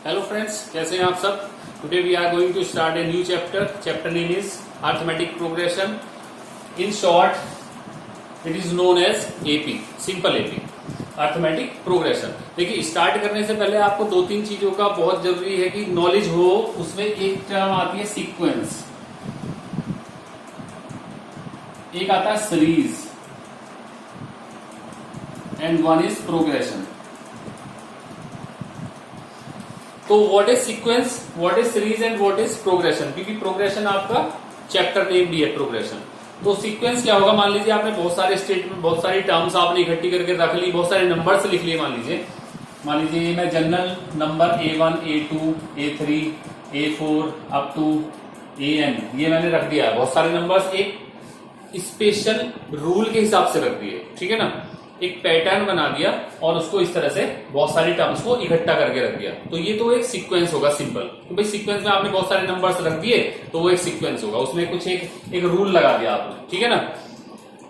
Hello friends, कैसे हैं आप सब। Today we are going to start a new chapter name is arithmetic progression. In short it is known as AP, simple AP, arithmetic progression. देखिए, start करने से पहले आपको दो तीन चीजों का बहुत जरूरी है कि नॉलेज हो। उसमें एक टर्म आती है सीक्वेंस, एक आता है series and one is progression. तो what is sequence, what is series and what is progression, क्योंकि प्रोग्रेशन आपका चैप्टर नेम भी है प्रोग्रेशन। तो सीक्वेंस क्या होगा, मान लीजिए आपने बहुत सारे स्टेटमेंट, बहुत सारी टर्म्स आपने इकट्ठी करके रख ली, बहुत सारे नंबर्स लिख लिए। मान लीजिए मैं general number A1 A2 A3 A4 up to AN ये मैंने रख दिया है। बहुत सारे नंबर्स एक स्पेशल रूल के हिसाब से रख दिए, ठीक है ना। एक पैटर्न बना दिया और उसको इस तरह से बहुत सारी टर्म्स को इकट्ठा करके रख दिया। तो ये तो एक सीक्वेंस होगा सिंपल। तो भाई सीक्वेंस में आपने बहुत सारे नंबर्स रख दिए तो वो एक सीक्वेंस होगा। उसमें कुछ एक रूल लगा दिया आपने, ठीक है ना।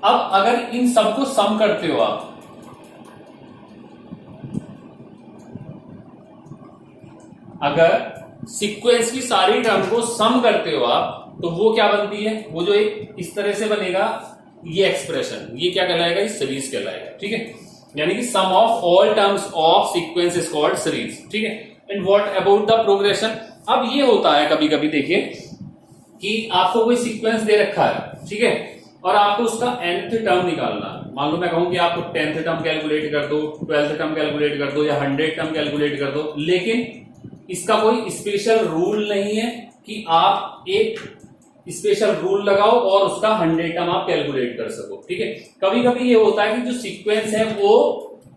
अब अगर इन सबको सम करते हो आप, अगर सीक्वेंस की सारी टर्म को सम करते हो आप, तो वो क्या बनती है, वो जो एक इस तरह से बनेगा ये एक्सप्रेशन, ये क्या कहलाएगा, इस सीरीज कहलाएगा, ठीक है। यानी कि sum of all terms of sequence is called series, ठीक है। And what about the progression. अब ये होता है कभी कभी, देखिए कि आपको कोई सीक्वेंस दे रखा है, ठीक है, और आपको उसका nth टर्म निकालना। मान लो मैं कहूं कि आपको 10th टर्म कैलकुलेट कर दो, 12th टर्म कैलकुलेट कर दो, या 100 टर्म कैलकुलेट कर दो, लेकिन इसका कोई स्पेशल रूल नहीं है कि आप एक स्पेशल रूल लगाओ और उसका 100 टर्म आप कैलकुलेट कर सको, ठीक है। कभी कभी ये होता है कि जो सीक्वेंस है वो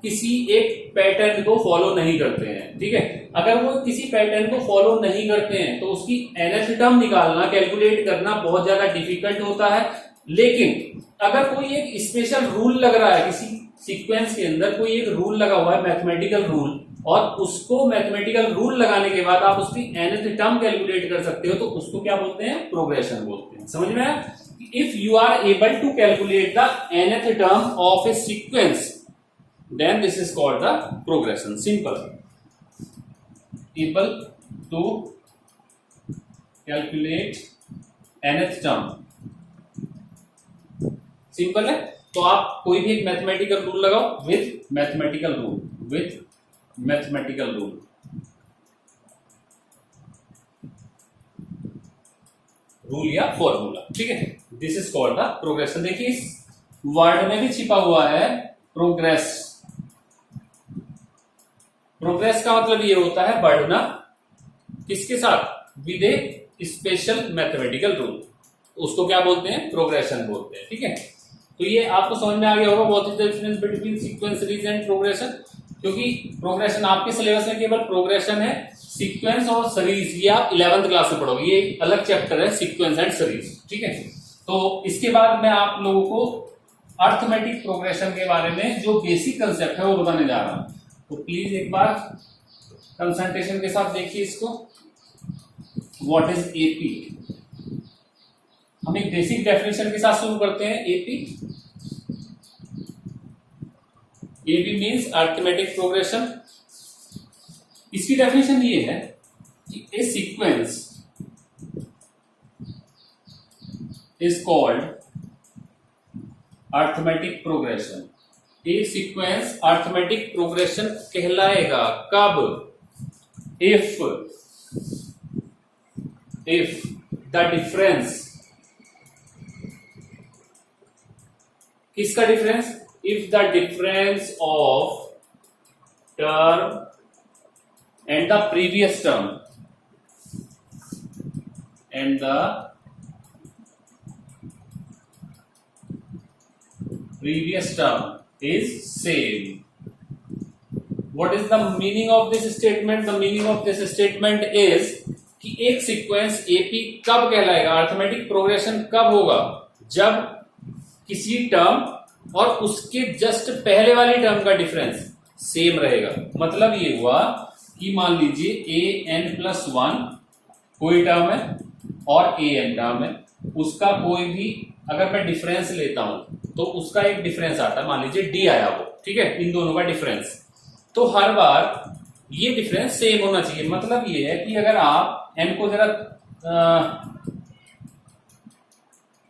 किसी एक पैटर्न को फॉलो नहीं करते हैं, ठीक है। अगर वो किसी पैटर्न को फॉलो नहीं करते हैं तो उसकी nth टर्म निकालना, कैलकुलेट करना बहुत ज्यादा डिफिकल्ट होता है। लेकिन अगर कोई एक स्पेशल रूल लग रहा है, किसी सीक्वेंस के अंदर कोई एक रूल लगा हुआ है, मैथमेटिकल रूल, और उसको मैथमेटिकल रूल लगाने के बाद आप उसकी nth टर्म कैलकुलेट कर सकते हो, तो उसको क्या बोलते हैं, प्रोग्रेशन बोलते हैं। समझ में आया। If you are able to calculate the nth term of a sequence, then this is called the progression. Simple, able to calculate nth term, simple है। तो आप कोई भी एक मैथमेटिकल रूल लगाओ, with mathematical rule, with mathematical rule, rule या formula, ठीक है। This is called the progression. देखिए इस वर्ड में भी छिपा हुआ है प्रोग्रेस। प्रोग्रेस का मतलब ये होता है बढ़ना, किसके साथ, with A special mathematical rule, उसको क्या बोलते हैं, प्रोग्रेशन बोलते हैं, ठीक है। तो ये आपको समझ में आ गया होगा what is the difference between sequence, series and progression. क्योंकि प्रोग्रेशन आपके सिलेबस में केवल प्रोग्रेशन है, सीक्वेंस और सीरीज ये आप 11th क्लास में पढ़ोगे, ये एक अलग चैप्टर है सीक्वेंस एंड सीरीज, ठीक है। तो इसके बाद मैं आप लोगों को अरिथमेटिक प्रोग्रेशन के बारे में जो बेसिक कंसेप्ट है वो बताने जा रहा हूं। तो प्लीज एक बार कंसंट्रेशन के साथ देखिए इसको। व्हाट इज एपी, हम एक बेसिक डेफिनेशन के साथ शुरू करते हैं। AP means arithmetic progression. इसकी डेफिनेशन ये है कि a sequence is called arithmetic progression. एक सीक्वेंस अरिथमेटिक प्रोग्रेशन कहलाएगा कब, इफ द डिफरेंस, किसका difference, if the difference of term and the previous term is same. What is the meaning of this statement? The meaning of this statement is कि एक sequence AP कब कहलाएगा, arithmetic progression कब होगा, जब किसी term और उसके जस्ट पहले वाली टर्म का डिफरेंस सेम रहेगा। मतलब ये हुआ कि मान लीजिए an+1 कोई टर्म है और an टर्म है, उसका कोई भी अगर मैं डिफरेंस लेता हूं तो उसका एक डिफरेंस आता है, मान लीजिए d आया वो, ठीक है, इन दोनों का डिफरेंस। तो हर बार ये डिफरेंस सेम होना चाहिए। मतलब ये है कि अगर आप n को जरा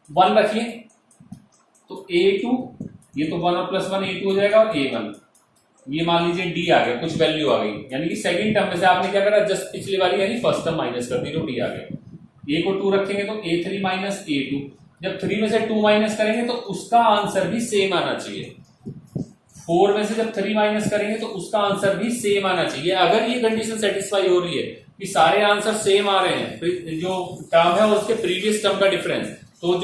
1 रखिए तो a2, ये तो 1 और प्लस 1 a2 हो जाएगा, और a1 ये मान लीजिए d आ गया, कुछ वैल्यू आ गई, यानी कि सेकंड टर्म में से आपने क्या करा, जस्ट पिछली वाली यानी फर्स्ट टर्म माइनस कर दी तो d आ गया। a को 2 रखेंगे तो a3 माइनस a2, जब 3 में से 2 माइनस करेंगे तो उसका आंसर भी सेम आना चाहिए। 4 में से जब 3 माइनस करेंगे तो उसका आंसर भी सेम आना चाहिए। अगर ये कंडीशन सेटिस्फाई हो रही है कि सारे आंसर सेम आ रहे हैं, जो टर्म है और उसके प्रीवियस टर्म का डिफरेंस, तो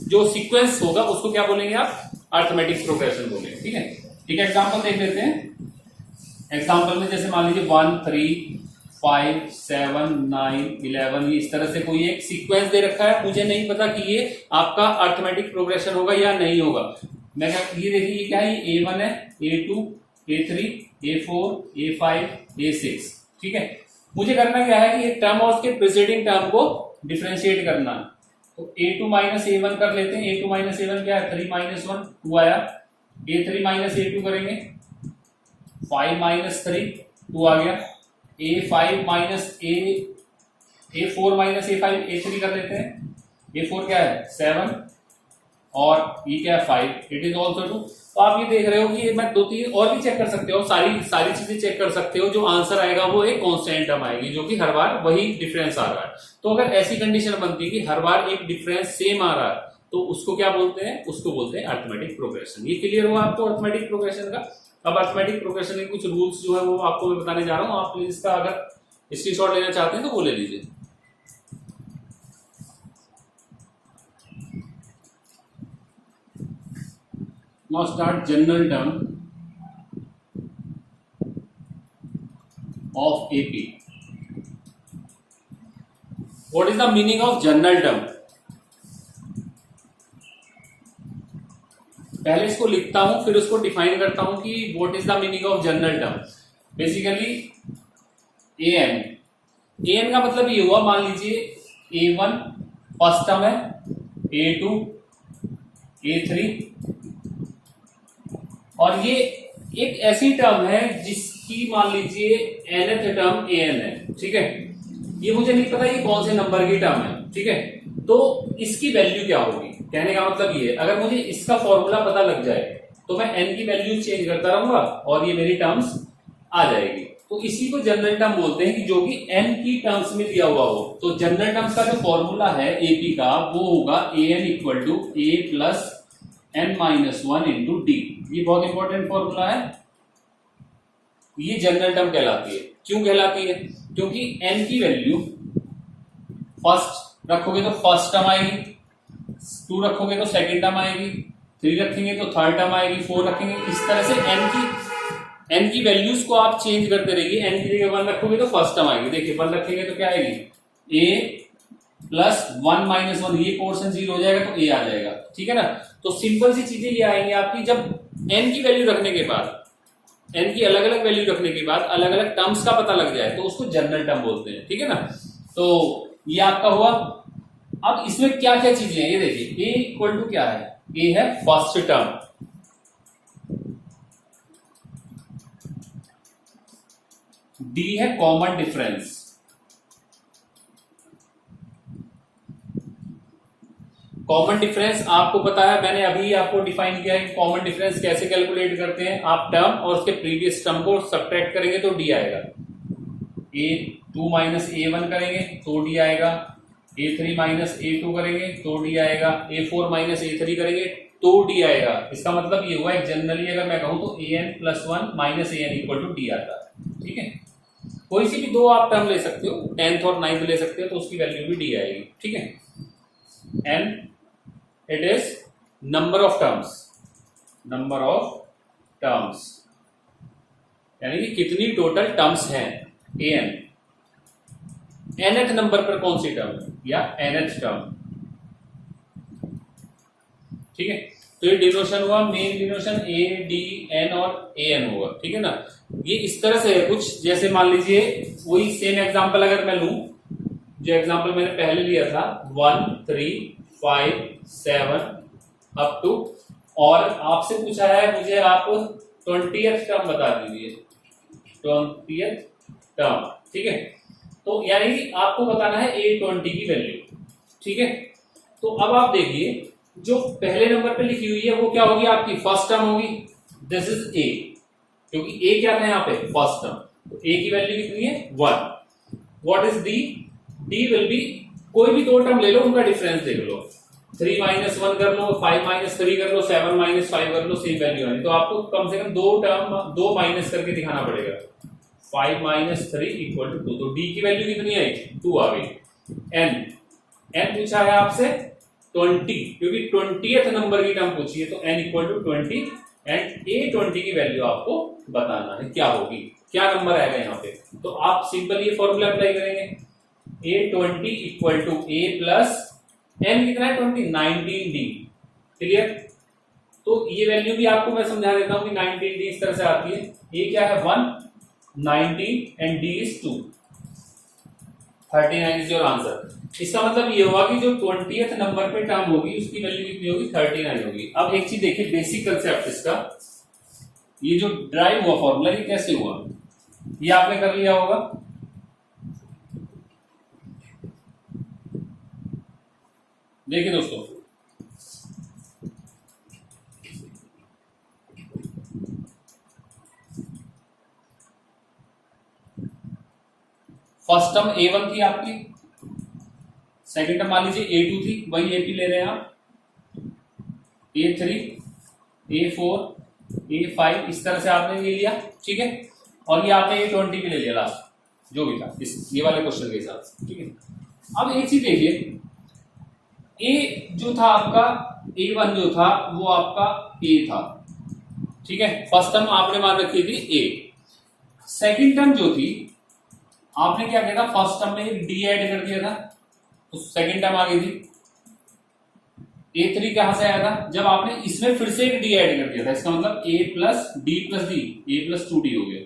जो सीक्वेंस होगा उसको क्या बोलेंगे आप, अरिथमेटिक प्रोग्रेशन बोलेंगे। ठीक है, ठीक है, एग्जांपल देख लेते हैं। एग्जांपल में जैसे मान लीजिए 1 3 5 7 9 11, ये इस तरह से कोई एक सीक्वेंस दे रखा है, मुझे नहीं पता कि ये आपका अरिथमेटिक प्रोग्रेशन होगा या नहीं होगा। मैं क्या, ये देखिए ये क्या है, a1 है, a2 a3 a4 a5 a6। ठीक है, मुझे करना क्या है कि एक टर्म और उसके प्रीसीडिंग टर्म को डिफरेंशिएट करना। तो a2 माइनस a1 कर लेते हैं। a2 माइनस a1 क्या है, 3 माइनस 1 2 आया। a3 माइनस a2 करेंगे, 5 माइनस 3 2 आ गया। a5 minus a4 minus a5 a3 कर लेते हैं। a4 क्या है 7 और ये क्या है 5, इट इज ऑल्सो 2। तो आप ये देख रहे हो कि ये मैं 2-3 और भी चेक कर सकते हो, सारी चीजें चेक कर सकते हो। जो आंसर आएगा वो एक कांस्टेंट टर्म आएगी, जो कि हर बार वही डिफरेंस आ रहा है। तो अगर ऐसी कंडीशन बनती है कि हर बार एक डिफरेंस सेम आ रहा है, तो उसको क्या बोलते हैं, उसको बोलते हैं अरिथमेटिक प्रोग्रेशन। ये क्लियर हुआ आपको अरिथमेटिक प्रोग्रेशन का। अब अरिथमेटिक प्रोग्रेशन के कुछ रूल्स जो है वो आपको मैं बताने जा रहा हूँ। आप इसका अगर स्क्रीनशॉट लेना चाहते हैं तो वो ले लीजिए। Now start general term of AP. What is the meaning of general term? पहले इसको लिखता हूं, फिर उसको डिफाइन करता हूं कि what is the meaning of general term. Basically an का मतलब ये हुआ, मान लीजिए a1 फर्स्ट टर्म है, a2 a3, और ये एक ऐसी टर्म है जिसकी मान लीजिए nth टर्म an है। ठीक है, ये मुझे नहीं पता ये कौन से नंबर की टर्म है। ठीक है, तो इसकी वैल्यू क्या होगी, कहने का मतलब ये है, अगर मुझे इसका फॉर्मूला पता लग जाए तो मैं n की वैल्यू चेंज करता रहूंगा और ये मेरी टर्म्स आ जाएगी। तो इसी को जनरल टर्म बोलते हैं कि जो कि n की टर्म्स में दिया हुआ हो। तो जनरल टर्म्स का जो फॉर्मूला है AP का वो होगा an equal to a plus n minus 1 into d. ये बहुत इंपॉर्टेंट फॉर्मूला है। ये जनरल टर्म कहलाती है। क्यों कहलाती है, क्योंकि n की वैल्यू फर्स्ट रखोगे तो फर्स्ट टर्म आएगी, 2 रखोगे तो सेकंड टर्म आएगी, 3 रखेंगे तो थर्ड टर्म आएगी, 4 रखेंगे, इस तरह से n की वैल्यूज को आप चेंज करते रहिए। n की जगह 1 रखोगे तो फर्स्ट टर्म आएगी। देखिए 1 रखेंगे तो क्या आएगी, a प्लस 1 माइनस 1, ये पोर्शन 0 हो जाएगा तो a आ जाएगा। ठीक है ना, तो सिंपल सी चीजें ये आएंगी आपकी। जब n की वैल्यू रखने के बाद, n की अलग अलग वैल्यू रखने के बाद अलग अलग टर्म्स का पता लग जाए तो उसको जनरल टर्म बोलते हैं। ठीक है ना, तो ये आपका हुआ। अब इसमें क्या क्या चीजें हैं ये देखिए। a इक्वल टू क्या है, a है फर्स्ट टर्म, d है कॉमन डिफरेंस, कॉमन डिफरेंस आपको पता है, मैंने अभी आपको डिफाइन किया है कि कॉमन डिफरेंस कैसे कैलकुलेट करते हैं। आप टर्म और उसके प्रीवियस टर्म को सब्ट्रैक्ट करेंगे तो डी आएगा। a2 माइनस a1 करेंगे तो डी आएगा, a3 माइनस a2 करेंगे तो डी आएगा, a4 माइनस a3 करेंगे तो डी आएगा। इसका मतलब ये हुआ है जनरली अगर मैं कहूं तो an plus 1 minus an equal to d आता है। ठीक है, कोई सी भी दो आप टर्म ले सकते हो, 10th और 9th ले सकते हो, तो उसकी वैल्यू भी डी आएगी। ठीक है, and it is number of terms यानी कि कितनी टोटल टर्म्स हैं an, nth नंबर पर कौन सी टर्म या nth टर्म। ठीक है, तो ये डिनोशन हुआ, मेन डिनोशन a d n और an होगा। ठीक है ना, ये इस तरह से है कुछ। जैसे मान लीजिए वही सेम एग्जांपल अगर मैं लूं, जो एग्जांपल मैंने पहले लिया था 1 3 5 7 अप टू, और आपसे पूछा है मुझे आप 20th टर्म बता दीजिए। 20th टर्म, ठीक है। तो यानी कि आपको बताना है A20 की वैल्यू, ठीक है। तो अब आप देखिए जो पहले नंबर पे लिखी हुई है वो क्या होगी, आपकी फर्स्ट टर्म होगी, दिस इज A, क्योंकि A क्या था यहाँ पे, फर्स्ट टर्म, तो A की वैल्यू कितनी है 1। What is D? D will be, कोई भी दो टर्म ले लो उनका डिफरेंस देख लो, 3 माइनस 1 कर लो, 5 माइनस 3 कर लो, 7 माइनस 5 कर लो, सेम वैल्यू आनी। तो आपको कम से कम दो टर्म दो माइनस करके दिखाना पड़ेगा, 5 माइनस 3 इक्वल टू 2। तो D की वैल्यू कितनी आई, 2 आ गई। N पूछा है आपसे 20, क्योंकि 20th नंबर की टर्म पूछी है, तो N equal to 20 and A20 की वैल्यू आपको बताना है क्या होगी, क्या नंबर आएगा यहाँ पे। तो आप सिंपल ये फॉर्मूला अप्लाई करेंगे, A20 equal to A plus N कितना है 20, 19D, क्लियर। तो ये वैल्यू भी आपको मैं समझा देता हूं कि 19D इस तरह से आती है, A क्या है 1, 19 and D is 2, 39 is your answer. इसका मतलब ये होगा कि जो 20th नंबर पे टर्म होगी उसकी वैल्यू कितनी होगी, 39 होगी। अब एक चीज देखिए, बेसिक कंसेप्ट इसका, ये जो ड्राइव हुआ फॉर्मूला ये कैसे हुआ, ये आपने कर लिया होगा। देखिए दोस्तों, फर्स्ट टर्म A1 थी आपकी, सेकंड टर्म मान लीजिए A2 थी, वही AP ले रहे हैं आप, A3, A4, A5 इस तरह से आपने ये लिया, ठीक है। और ये आपने A20 भी ले लिया लास्ट, जो भी था इस ये वाले क्वेश्चन के हिसाब से, ठीक है। अब एक चीज देखिए, A जो था आपका, A1 जो था वो आपका A था, ठीक है। फर्स्ट टर्म आपने मान रखी थी A, सेकंड टर्म जो थी आपने क्या किया था, फर्स्ट टर्म में एक D ऐड कर दिया था, तो सेकंड टर्म आ गई थी। A3 कहां से आया था, जब आपने इसमें फिर से एक D ऐड कर दिया था, इसका मतलब A plus D plus D, A plus 2D हो गया।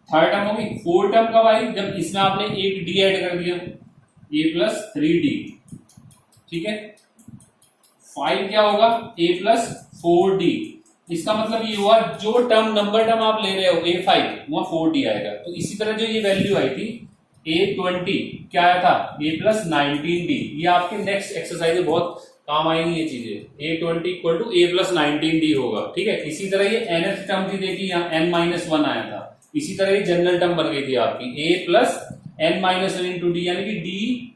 थर्ड टर्म होगी, फोर्थ टर्म कब आई, जब इसमें आपने एक D ऐड कर दिया, A प्लस 3D, ठीक है। 5 क्या होगा, A प्लस 4D, इसका मतलब ये हुआ जो टर्म नंबर टर्म आप ले रहे हो A5 वहां 4D आएगा। तो इसी तरह जो ये वैल्यू आई थी A20 क्या आया था, A प्लस 19D, ये आपके नेक्स्ट एक्सरसाइज में बहुत काम आएंगी ये चीजें। A20 equal to A plus 19D होगा, ठीक है। इसी तरह ये nth टर्म थी, देखिए यहाँ n-1 आया था, इसी तरह ये जनरल टर्म बन गई थी आपकी A plus n-1 into D, यानी कि D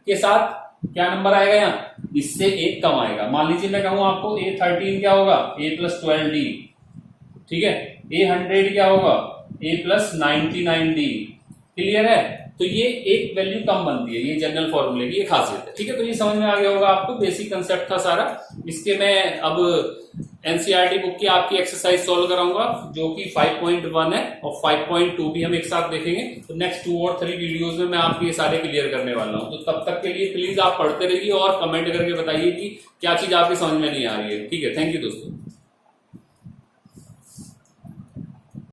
के साथ क्या नंबर आएगा यहाँ, इससे एक कम आएगा। मान लीजिए मैं कहूं आपको A13 क्या होगा, A प्लस 12D, ठीक है। A100 क्या होगा, A प्लस 99D, क्लियर है। तो ये एक वैल्यू कम बनती है, ये जनरल फॉर्मूले की ये खासियत है, ठीक है। तो ये समझ में आ गया होगा आपको, बेसिक कंसेप्ट था सारा। इसके मैं अब एनसीईआरटी बुक की आपकी एक्सरसाइज सॉल्व कराऊंगा, जो कि 5.1 है, और 5.2 भी हम एक साथ देखेंगे। तो नेक्स्ट 2 और 3 वीडियोस में मैं आपके ये सारे क्लियर करने वाला हूं। तो तब तक के लिए प्लीज आप पढ़ते रहिए और कमेंट करके बताइए कि क्या चीज आपकी समझ में नहीं आ रही है, ठीक है। थैंक यू दोस्तों।